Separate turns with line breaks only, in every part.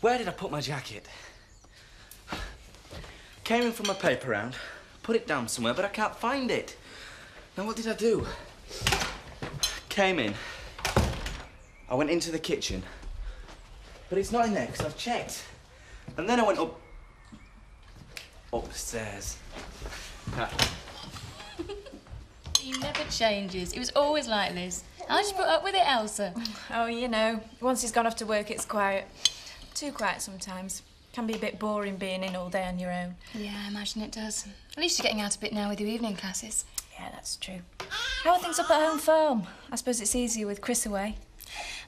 Where did I put my jacket? Came in from my paper round, put it down somewhere, but I can't find it. Now, what did I do? Came in. I went into the kitchen, but it's not in there because I've checked. And then I went upstairs.
He never changes. It was always like this. How'd you put up with it, Elsa?
Oh, you know, once he's gone off to work, it's quiet. Too quiet sometimes. Can be a bit boring being in all day on your own.
Yeah, I imagine it does. At least you're getting out a bit now with your evening classes.
Yeah, that's true. How are things up at home farm? I suppose it's easier with Chris away.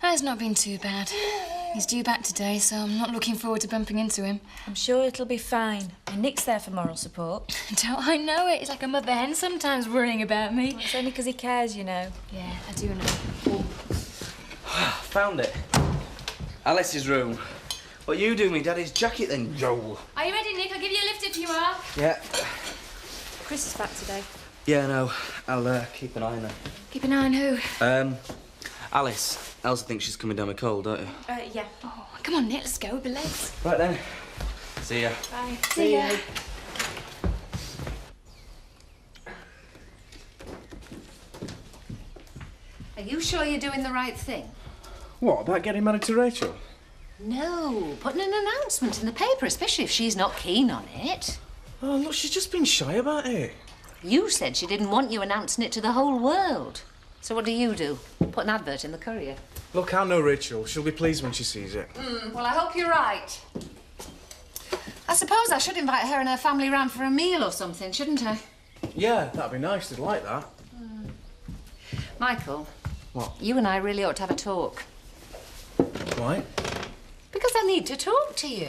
It's not been too bad. He's due back today, so I'm not looking forward to bumping into him.
I'm sure it'll be fine. And Nick's there for moral support.
Don't I know it? He's like a mother hen sometimes worrying about me.
Well, it's only because he cares, you know.
Yeah, I do know.
Found it. Alice's room. What you do, me daddy's jacket then, Joel?
Are you ready, Nick? I'll give you a lift if you are.
Yeah.
Chris is back today.
Yeah, no. I'll keep an eye on her.
Keep an eye on who?
Alice. Elsa thinks she's coming down with cold, don't you?
Yeah.
Oh, come on, Nick, let's go. We'll be late.
Right then. See ya.
Bye.
See ya.
Are you sure you're doing the right thing?
What, about getting married to Rachel?
No, putting an announcement in the paper, especially if she's not keen on it.
Oh, look, she's just been shy about it.
You said she didn't want you announcing it to the whole world. So what do? Put an advert in the Courier.
Look, I know Rachel. She'll be pleased when she sees it.
Well, I hope you're right. I suppose I should invite her and her family round for a meal or something, shouldn't I?
Yeah, that'd be nice. They'd like that.
Michael.
What?
You and I really ought to have a talk.
Why?
Because I need to talk to you.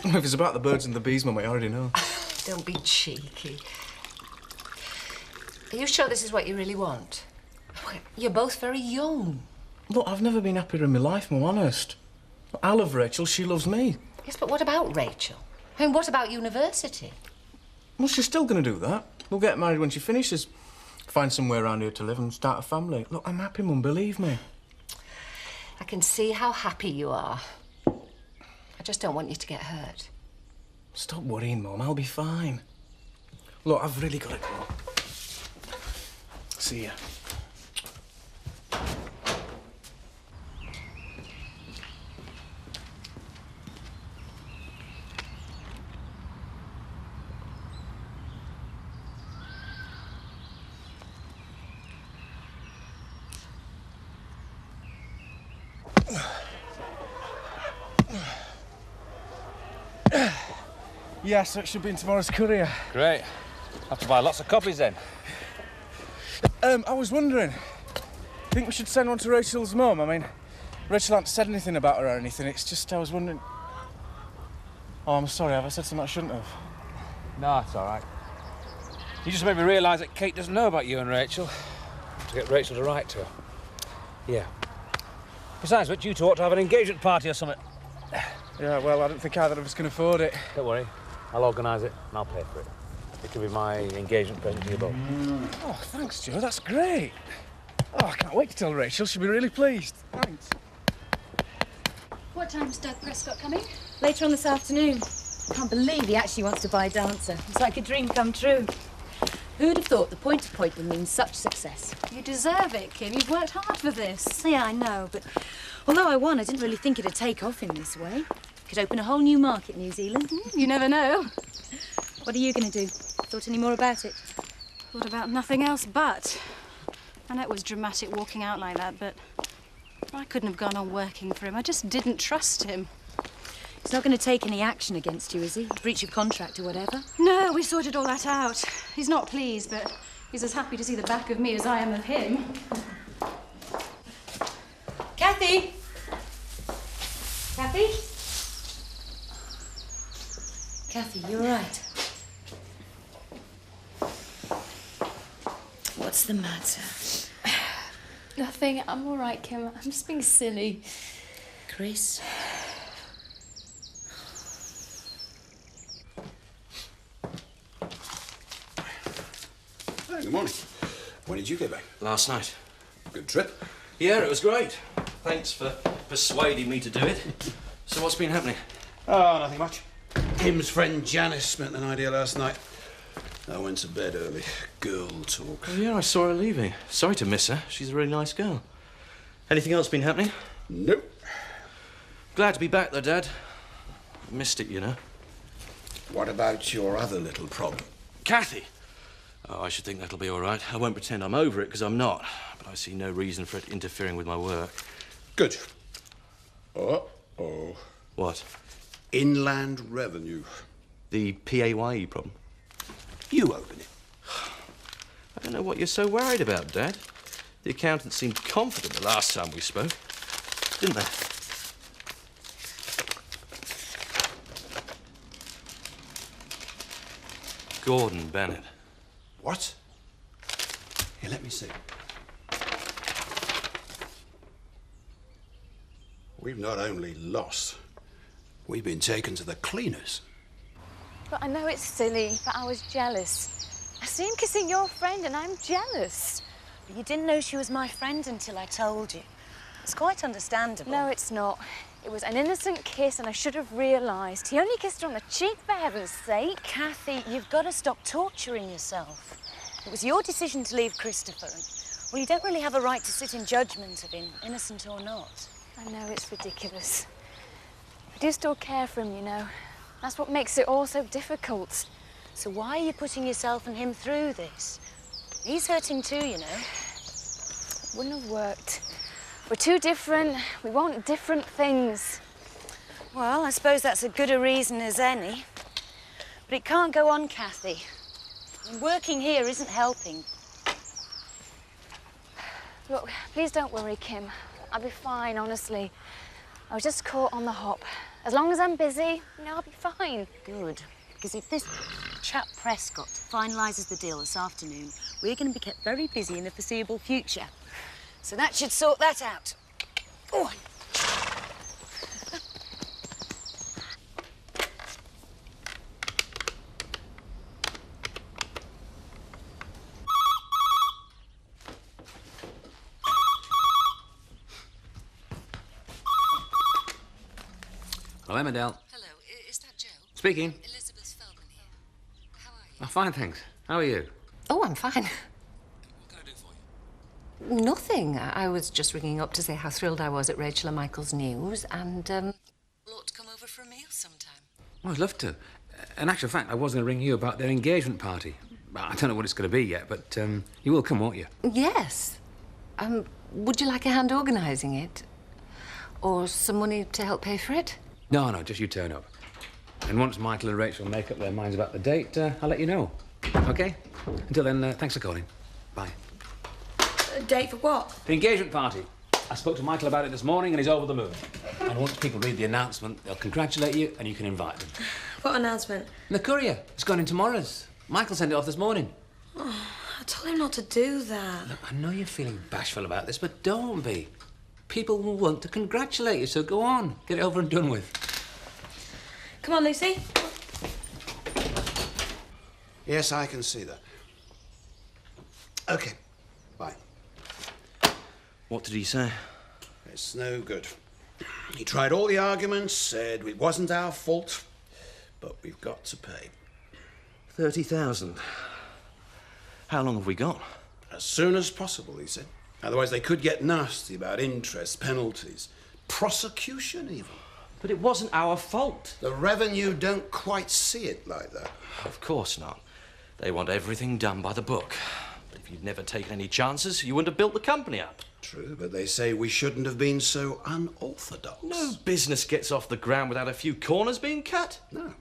If it's about the birds and the bees, Mum, I already know.
Don't be cheeky. Are you sure this is what you really want? You're both very young.
Look, I've never been happier in my life, Mum, honest. I love Rachel, she loves me.
Yes, but what about Rachel? I mean, what about university?
Well, she's still going to do that. We'll get married when she finishes. Find somewhere around here to live and start a family. Look, I'm happy, Mum, believe me.
I can see how happy you are. I just don't want you to get hurt.
Stop worrying, Mum, I'll be fine. Look, I've really got to go. See ya. Yeah, so it should be in tomorrow's Courier.
Great. Have to buy lots of copies then.
I was wondering, think we should send one to Rachel's mum? I mean, Rachel hasn't said anything about her or anything. It's just, I was wondering... Oh, I'm sorry, have I said something I shouldn't have?
No, it's all right. You just made me realise that Kate doesn't know about you and Rachel. To get Rachel to write to her. Yeah. Besides which, you two ought to have an engagement party or something.
Yeah, well, I don't think either of us can afford it.
Don't worry. I'll organise it and I'll pay for it. It could be my engagement present to you both.
Oh, thanks, Joe. That's great. Oh, I can't wait to tell Rachel. She'll be really pleased. Thanks.
What time's Doug Prescott coming?
Later on this afternoon. Can't believe he actually wants to buy a dancer. It's like a dream come true.
Who'd have thought the point appointment means such success?
You deserve it, Kim. You've worked hard for this.
Yeah, I know, but although I won, I didn't really think it'd take off in this way. Could open a whole new market, New Zealand.
You never know.
What are you going to do? Thought any more about it?
Thought about nothing else but. I know it was dramatic walking out like that, but I couldn't have gone on working for him. I just didn't trust him.
He's not going to take any action against you, is he? Breach of contract or whatever?
No, we sorted all that out. He's not pleased, but he's as happy to see the back of me as I am of him.
Kathy! Kathy? Kathy, you all right? What's the matter?
Nothing. I'm all right, Kim. I'm just being silly.
Chris?
Hey, good morning. When did you get back?
Last night.
Good trip.
Yeah, it was great. Thanks for persuading me to do it. So what's been happening?
Oh, nothing much. Kim's friend Janice spent the night here last night. I went to bed early. Girl talk.
Oh, yeah, I saw her leaving. Sorry to miss her. She's a really nice girl. Anything else been happening?
Nope.
Glad to be back, though, Dad. Missed it, you know.
What about your other little problem?
Kathy! Oh, I should think that'll be all right. I won't pretend I'm over it, because I'm not. But I see no reason for it interfering with my work.
Good. Uh-oh.
What?
Inland revenue.
The PAYE problem?
You open it.
I don't know what you're so worried about, Dad. The accountant seemed confident the last time we spoke, didn't they? Gordon Bennett.
What? Here, let me see. We've not only lost, we've been taken to the cleaners.
But I know it's silly, but I was jealous. I see him kissing your friend and I'm jealous.
You didn't know she was my friend until I told you. It's quite understandable.
No, it's not. It was an innocent kiss and I should have realised. He only kissed her on the cheek, for heaven's sake.
Kathy, you've got to stop torturing yourself. It was your decision to leave Christopher. And, well, you don't really have a right to sit in judgment of him, innocent or not.
I know it's ridiculous. I do still care for him, you know. That's what makes it all so difficult.
So why are you putting yourself and him through this? He's hurting too, you know.
It wouldn't have worked. We're too different. We want different things.
Well, I suppose that's as good a reason as any. But it can't go on, Kathy. Working here isn't helping.
Look, please don't worry, Kim. I'll be fine, honestly. I was just caught on the hop. As long as I'm busy, you know, I'll be fine.
Good. Because if this chap Prescott finalises the deal this afternoon, we're going to be kept very busy in the foreseeable future. So that should sort that out. Oh.
Hello, Emmerdale.
Hello, is that Joe?
Speaking.
Elizabeth Feldman here. How are you?
I'm fine, thanks. How are you?
Oh, I'm fine.
What can I do for you?
Nothing. I was just ringing up to say how thrilled I was at Rachel and Michael's news and, ought to come over for a meal sometime.
Well, I'd love to. In actual fact, I was going to ring you about their engagement party. I don't know what it's going to be yet, but you will come, won't you?
Yes. Would you like a hand organising it? Or some money to help pay for it?
No, just you turn up. And once Michael and Rachel make up their minds about the date, I'll let you know. OK? Until then, thanks for calling. Bye.
A date for what?
The engagement party. I spoke to Michael about it this morning and he's over the moon. And once people read the announcement, they'll congratulate you and you can invite them.
What announcement?
The courier. It's gone in tomorrow's. Michael sent it off this morning.
Oh, I told him not to do that.
Look, I know you're feeling bashful about this, but don't be. People will want to congratulate you, so go on. Get it over and done with.
Come on, Lucy.
Yes, I can see that. OK. Bye.
What did he say?
It's no good. He tried all the arguments, said it wasn't our fault, but we've got to pay.
30,000. How long have we got?
As soon as possible, he said. Otherwise, they could get nasty about interest, penalties, prosecution even.
But it wasn't our fault.
The revenue don't quite see it like that.
Of course not. They want everything done by the book. But if you'd never taken any chances, you wouldn't have built the company up.
True, but they say we shouldn't have been so unorthodox.
No business gets off the ground without a few corners being cut.
No.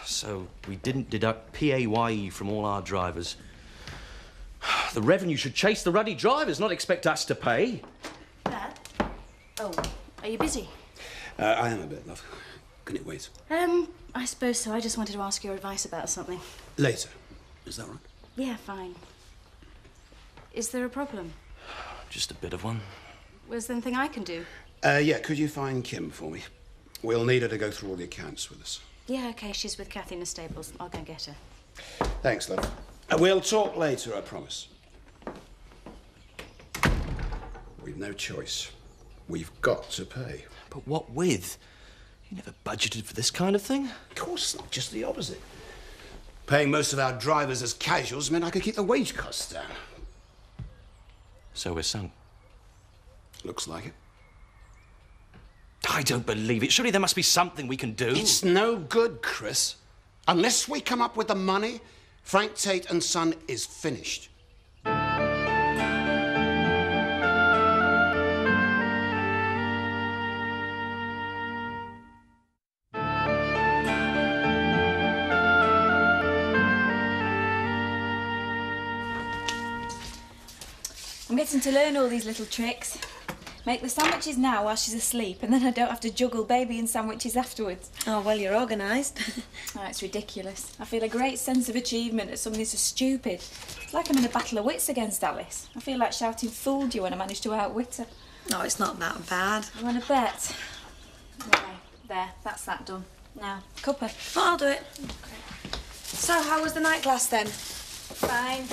So we didn't deduct PAYE from all our drivers. The revenue should chase the ruddy drivers, not expect us to pay.
Dad? Oh, are you busy?
I am a bit, love. Can it wait?
I suppose so. I just wanted to ask your advice about something.
Later. Is that right?
Yeah, fine. Is there a problem?
Just a bit of one.
Was there anything I can do?
Yeah, could you find Kim for me? We'll need her to go through all the accounts with us.
Yeah, OK. She's with Kathy in the stables. I'll go and get her.
Thanks, love. We'll talk later, I promise. We've no choice. We've got to pay.
But what with? You never budgeted for this kind of thing.
Of course not, just the opposite. Paying most of our drivers as casuals meant I could keep the wage costs down.
So we're sunk.
Looks like it.
I don't believe it. Surely there must be something we can do.
It's no good, Chris. Unless we come up with the money, Frank Tate and Son is finished.
I'm getting to learn all these little tricks. Make the sandwiches now while she's asleep, and then I don't have to juggle baby and sandwiches afterwards.
Oh, well, you're organised.
Oh, it's ridiculous. I feel a great sense of achievement at something so stupid. It's like I'm in a battle of wits against Alice. I feel like shouting "fooled you" when I manage to outwit her.
No, it's not that bad.
I want to bet. Right, there, that's that done. Now, cuppa.
Oh, I'll do it. So, how was the night class then?
Fine.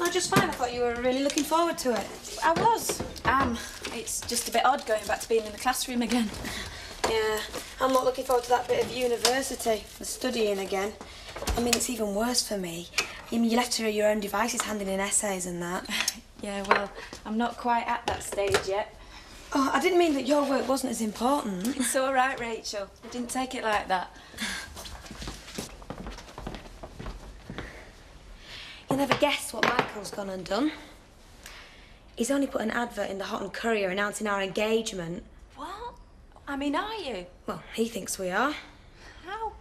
No, just fine. I thought you were really looking forward to it.
I was. It's just a bit odd going back to being in the classroom again.
Yeah, I'm not looking forward to that bit of university, the studying again. I mean, it's even worse for me. You mean, you left her at your own devices, handing in essays and that.
Yeah, well, I'm not quite at that stage yet.
Oh, I didn't mean that your work wasn't as important.
It's all right, Rachel. I didn't take it like that.
You'll never guess what Michael's gone and done. He's only put an advert in the Hot and Courier announcing our engagement.
What? I mean, are you?
Well, he thinks we are.
How?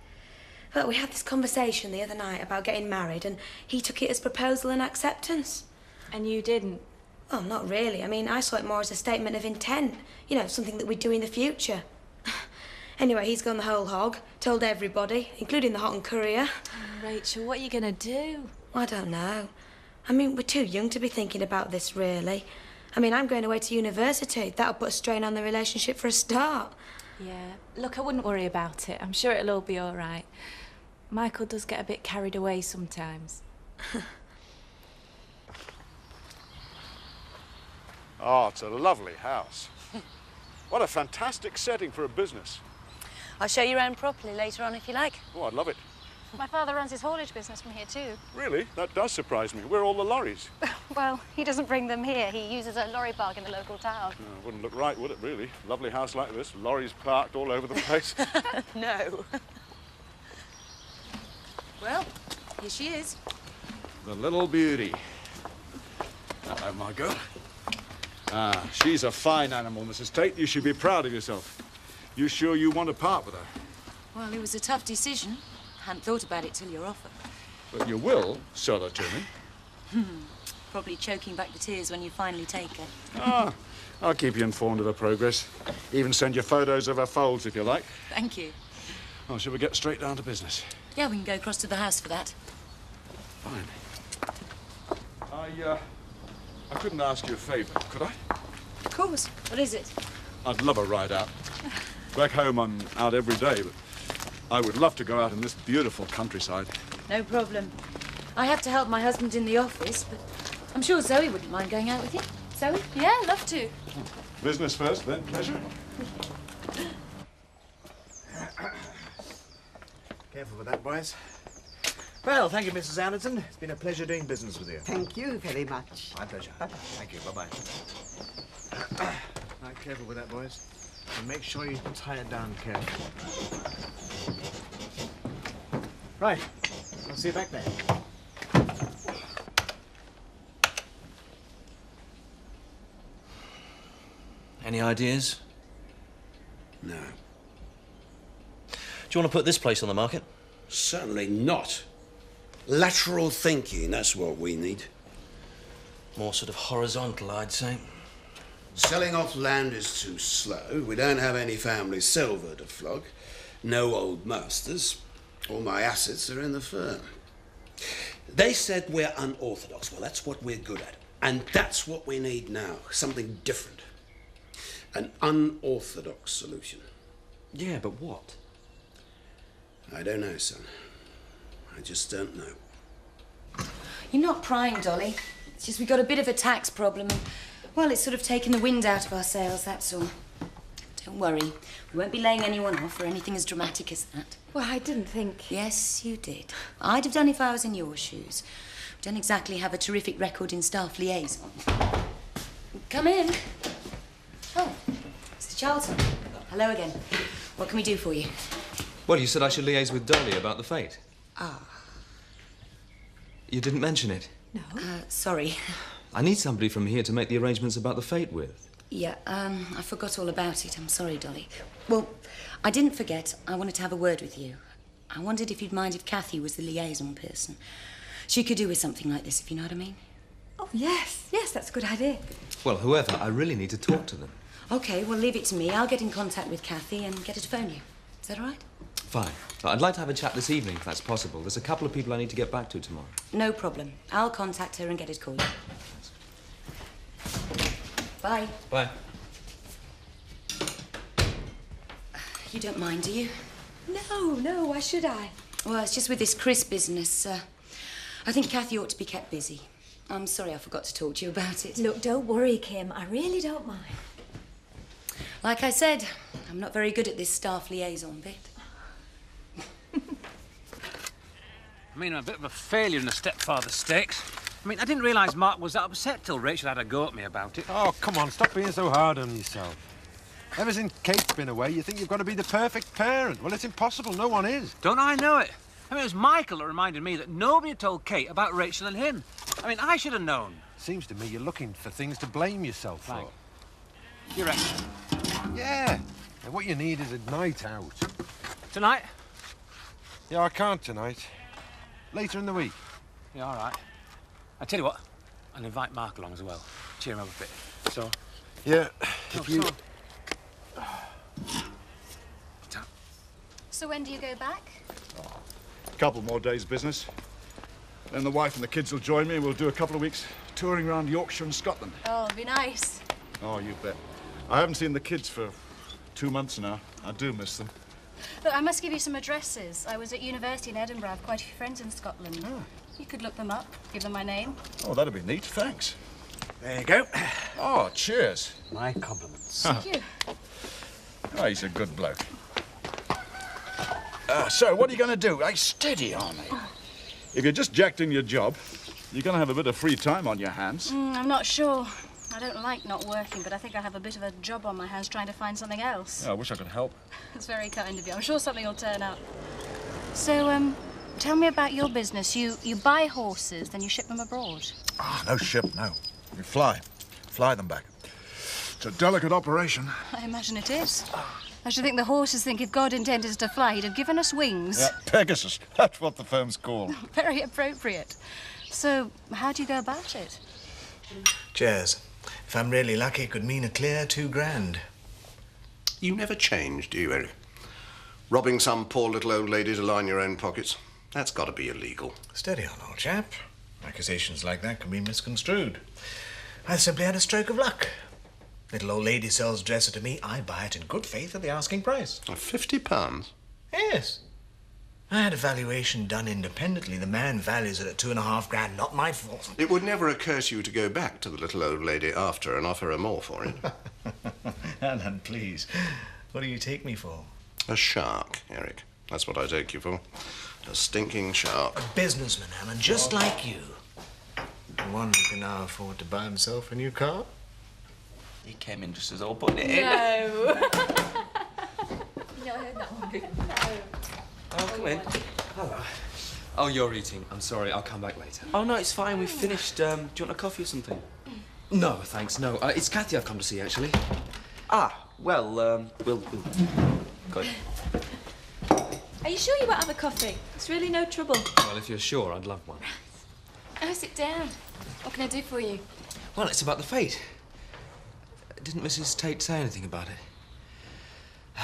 Well, we had this conversation the other night about getting married, and he took it as proposal and acceptance.
And you didn't?
Well, not really. I mean, I saw it more as a statement of intent. You know, something that we'd do in the future. Anyway, he's gone the whole hog, told everybody, including the Hot and Courier.
Oh, Rachel, what are you going to do?
I don't know. I mean, we're too young to be thinking about this, really. I mean, I'm going away to university. That'll put a strain on the relationship for a start.
Yeah. Look, I wouldn't worry about it. I'm sure it'll all be all right. Michael does get a bit carried away sometimes.
Oh, it's a lovely house. What a fantastic setting for a business.
I'll show you around properly later on if you like.
Oh, I'd love it.
My father runs his haulage business from here too.
Really? That does surprise me. Where are all the lorries?
Well, he doesn't bring them here. He uses a lorry park in the local town.
Oh, wouldn't look right, would it, really? Lovely house like this, lorries parked all over the place.
No. Well, here she is.
The little beauty. Hello, my girl. Ah, she's a fine animal, Mrs. Tate. You should be proud of yourself. You sure you want to part with her?
Well, it was a tough decision. Hadn't thought about it till your offer.
But you will sell her to me.
Probably choking back the tears when you finally take her.
Ah, I'll keep you informed of her progress. Even send you photos of her foals if you like.
Thank you.
Well, shall we get straight down to business?
Yeah, we can go across to the house for that.
Fine. I couldn't ask you a favour, could I?
Of course. What is it?
I'd love a ride out. Back home, I'm out every day, but I would love to go out in this beautiful countryside.
No problem. I have to help my husband in the office, but I'm sure Zoe wouldn't mind going out with you. Zoe?
Yeah, love to.
Business first, then pleasure.
Careful with that, boys. Well, thank you, Mrs. Anderton. It's been a pleasure doing business with you.
Thank you very much.
My pleasure. Thank you. Bye-bye. Now, careful with that, boys. And make sure you tie it down carefully. Right. I'll see you back there.
Any ideas?
No.
Do you want to put this place on the market?
Certainly not. Lateral thinking, that's what we need.
More sort of horizontal, I'd say.
Selling off land is too slow. We don't have any family silver to flog. No old masters. All my assets are in the firm. They said we're unorthodox. Well, that's what we're good at. And that's what we need now. Something different. An unorthodox solution.
Yeah, but what?
I don't know, son. I just don't know.
You're not prying, Dolly. It's just we got a bit of a tax problem and Well, it's sort of taken the wind out of our sails, that's all. Don't worry. We won't be laying anyone off or anything as dramatic as that.
Well, I didn't think...
Yes, you did. I'd have done if I was in your shoes. We don't exactly have a terrific record in staff liaison. Come in. Oh, Mr. Charlton. Hello again. What can we do for you?
Well, you said I should liaise with Dolly about the fete.
Ah.
You didn't mention it.
No. Sorry.
I need somebody from here to make the arrangements about the fete with.
Yeah, I forgot all about it. I'm sorry, Dolly. Well, I didn't forget. I wanted to have a word with you. I wondered if you'd mind if Kathy was the liaison person. She could do with something like this, if you know what I mean.
Oh, yes. Yes, that's a good idea.
Well, whoever, I really need to talk to them.
OK, well, leave it to me. I'll get in contact with Kathy and get her to phone you. Is that all right?
Fine. I'd like to have a chat this evening, if that's possible. There's a couple of people I need to get back to tomorrow.
No problem. I'll contact her and get her to call you. Bye.
Bye.
You don't mind, do you?
No, why should I?
Well, it's just with this Chris business. I think Kathy ought to be kept busy. I'm sorry I forgot to talk to you about it.
Look, don't worry, Kim. I really don't mind.
Like I said, I'm not very good at this staff liaison bit.
I mean, I'm a bit of a failure in the stepfather stakes. I mean, I didn't realise Mark was that upset till Rachel had a go at me about it.
Oh, come on, stop being so hard on yourself. Ever since Kate's been away, you think you've got to be the perfect parent. Well, it's impossible. No one is.
Don't I know it? I mean, it was Michael that reminded me that nobody had told Kate about Rachel and him. I mean, I should have known.
Seems to me you're looking for things to blame yourself for.
You reckon?
Yeah. And what you need is a night out.
Tonight?
Yeah, I can't tonight. Later in the week.
Yeah, all right. I tell you what, I'll invite Mark along as well. Cheer him up a bit. So?
Yeah,
if you...
So when do you go back?
A couple more days' business. Then the wife and the kids will join me and we'll do a couple of weeks touring around Yorkshire and Scotland.
Oh, it'll be nice.
Oh, you bet. I haven't seen the kids for 2 months now. I do miss them.
Look, I must give you some addresses. I was at university in Edinburgh. I've quite a few friends in Scotland.
Oh.
You could look them up, give them my name.
Oh, that'd be neat. Thanks.
There you go.
Oh, cheers.
My compliments.
Thank you. Oh, he's a good bloke. So, what are you going to do? Hey, steady on me. If you're just jacked in your job, you're going to have a bit of free time on your hands.
I'm not sure. I don't like not working, but I think I have a bit of a job on my hands trying to find something else.
Yeah, I wish I could help.
It's very kind of you. I'm sure something will turn up. So, tell me about your business. You buy horses, then you ship them abroad.
Ah, no ship, no. You fly them back. It's a delicate operation.
I imagine it is. I should think the horses think if God intended us to fly, he'd have given us wings.
Yeah, Pegasus. That's what the firm's called.
Very appropriate. So, how do you go about it?
Cheers. If I'm really lucky, it could mean a clear $2,000.
You never change, do you, Eric? Robbing some poor little old lady to line your own pockets. That's got to be illegal.
Steady on, old chap. Accusations like that can be misconstrued. I simply had a stroke of luck. Little old lady sells a dresser to me. I buy it in good faith at the asking price.
£50?
Yes. I had a valuation done independently. The man values it at $2,500. Not my fault.
It would never occur to you to go back to the little old lady after and offer her more for it.
Alan, please. What do you take me for?
A shark, Eric. That's what I take you for. A stinking shark.
A businessman, Alan, just like you. One who can now afford to buy himself a new car.
He came in just as I was putting it in.
No. No, that one. No.
Oh, come in. Hello. Oh, you're eating. I'm sorry. I'll come back later.
Oh, no, it's fine. We've finished. Do you want a coffee or something?
No, thanks. No. It's Kathy I've come to see, actually.
Ah, well, we'll go.
Are you sure you won't have a coffee? It's really no trouble.
Well, if you're sure, I'd love one.
Oh, sit down. What can I do for you?
Well, it's about the fete. Didn't Mrs. Tate say anything about it?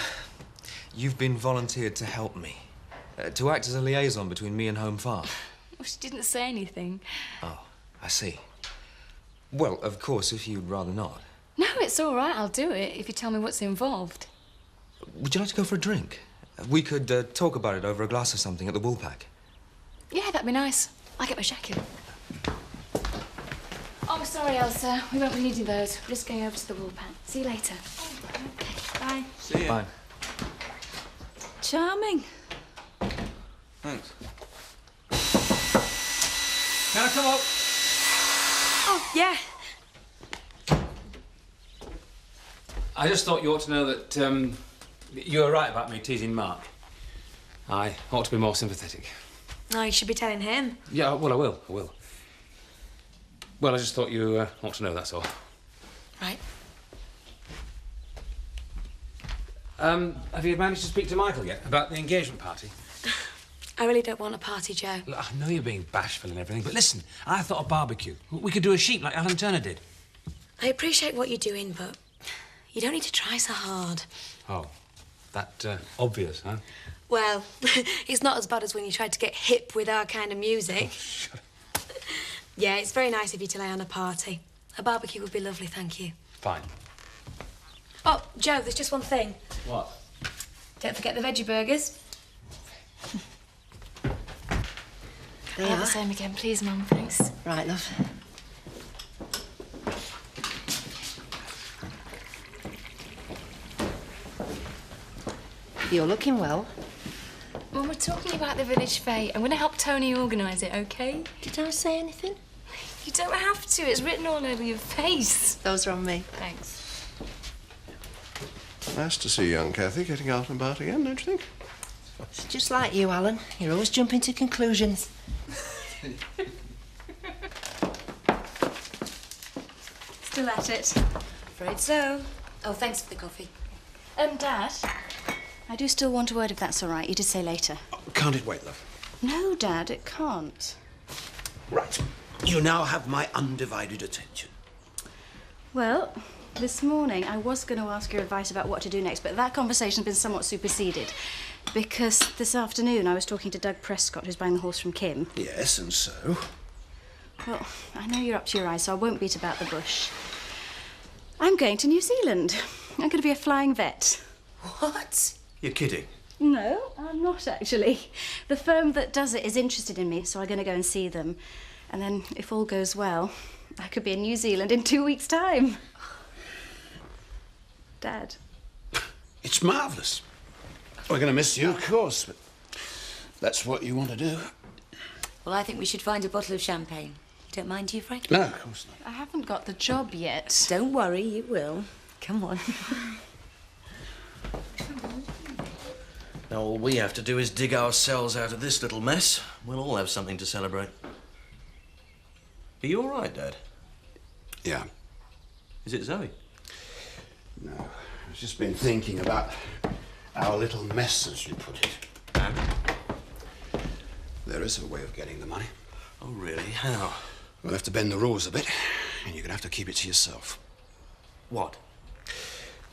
You've been volunteered to help me. To act as a liaison between me and Home Farm.
Well, she didn't say anything.
Oh, I see. Well, of course, if you'd rather not.
No, it's all right. I'll do it if you tell me what's involved.
Would you like to go for a drink? We could talk about it over a glass of something at the Woolpack.
Yeah, that'd be nice. I'll get my jacket. Oh, Oh, sorry, Elsa. We won't be needing those. We're just going over to the wool pack. See you later.
Okay, bye.
See you. Bye.
Charming.
Thanks.
Can I come up?
Oh, yeah.
I just thought you ought to know that you were right about me teasing Mark. I ought to be more sympathetic.
No, you should be telling him.
Yeah, well, I will. Well, I just thought you ought to know, that's all.
Right.
Have you managed to speak to Michael yet about the engagement party?
I really don't want a party, Joe.
Look, I know you're being bashful and everything, but listen, I thought a barbecue. We could do a sheep like Alan Turner did.
I appreciate what you're doing, but you don't need to try so hard.
Oh, that obvious, huh?
Well, it's not as bad as when you tried to get hip with our kind of music.
Oh, shut up.
Yeah, it's very nice of you to lay on a party. A barbecue would be lovely, thank you.
Fine.
Oh, Joe, there's just one thing.
What?
Don't forget the veggie burgers.
I'll have the same again, please, Mum. Thanks.
Right, love. You're looking well.
Well, we're talking about the village fair. I'm going to help Tony organise it, OK?
Did I say anything?
You don't have to. It's written all over your face.
Those are on me.
Thanks.
Nice to see young Kathy getting out and about again, don't you think?
It's just like you, Alan. You're always jumping to conclusions.
Still at it?
Afraid so. Oh, thanks for the coffee.
Dad, I do still want a word if that's all right. You did say later.
Can't it wait, love?
No, Dad, it can't.
Right. You now have my undivided attention.
Well, this morning I was going to ask your advice about what to do next, but that conversation's been somewhat superseded. Because this afternoon I was talking to Doug Prescott, who's buying the horse from Kim.
Yes, and so?
Well, I know you're up to your eyes, so I won't beat about the bush. I'm going to New Zealand. I'm going to be a flying vet.
What? You're kidding.
No, I'm not actually. The firm that does it is interested in me, so I'm going to go and see them. And then, if all goes well, I could be in New Zealand in 2 weeks' time. Dad.
It's marvellous. We're going to miss you, of course, but that's what you want to do.
Well, I think we should find a bottle of champagne. You don't mind, do you, Frank?
No, of course not.
I haven't got the job yet.
Don't worry, you will. Come on.
Now, all we have to do is dig ourselves out of this little mess. We'll all have something to celebrate. Are you all right, Dad?
Yeah.
Is it Zoe?
No, I've just been thinking about our little mess, as you put it.
And?
There is a way of getting the money.
Oh, really? How?
We'll have to bend the rules a bit, and you're going to have to keep it to yourself.
What?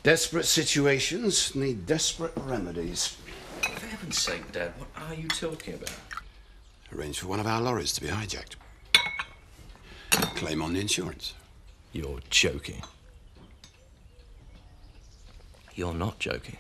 Desperate situations need desperate remedies.
For heaven's sake, Dad, what are you talking about?
Arrange for one of our lorries to be hijacked. Claim on the insurance.
You're joking. You're not joking.